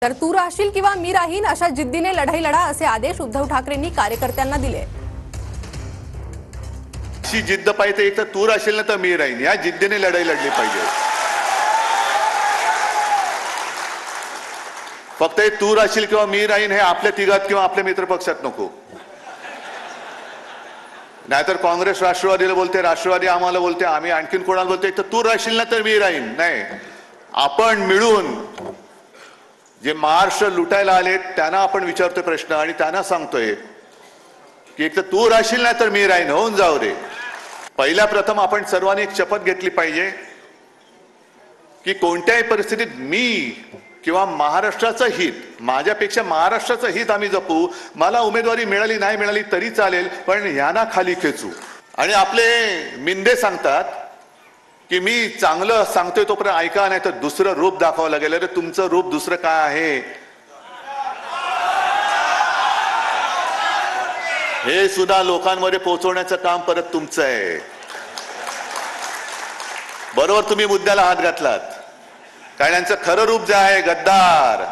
तर तू राहशील किंवा मी राहीन अशा जिद्दीने लढाई लढा असे आदेश उद्धव ठाकरेंनी कार्यकर्त्यांना दिले। अशी जिद्द पाहिजे, एक तर तू राहशील ना तर मी राहीन, या जिद्दीने लढाई लढली पाहिजे। फक्त तू राहशील किंवा मी राहीन हे आपल्या तिघात किंवा आपल्या मित्र पक्षात नको। नाहीतर काँग्रेस राष्ट्रवादीला बोलते, राष्ट्रवादी आम्हाला बोलते, आम्ही आणखीन कोणाला बोलते, एक तर तू राहशील ना तर मी राहीन। नाही, आपण मिळून जे महाराष्ट्र लुटायला आले त्यांना आपण विचारतोय प्रश्न आणि त्यांना सांगतोय की एक तर तू राहशील ना तर मी राहीन, होऊन जाऊ दे। पहिल्या प्रथम आपण सर्वांनी एक शपथ घेतली पाहिजे की कोणत्याही परिस्थितीत मी किंवा महाराष्ट्राचं हित, माझ्यापेक्षा महाराष्ट्राचं हित आम्ही जपू। मला उमेदवारी मिळाली नाही मिळाली तरी चालेल, पण यांना खाली खेचू। आणि आपले मिंदे सांगतात की मी चांगलं सांगतोय तोपर्यंत ऐका, नाही तर दुसरं रूप दाखवावं लागेल। अरे तुमचं रूप दुसरं काय आहे हे सुद्धा लोकांमध्ये पोहोचवण्याचं काम परत तुमचं आहे। बरोबर तुम्ही मुद्द्याला हात घातलात, कारण यांचं खरं रूप जे आहे गद्दार,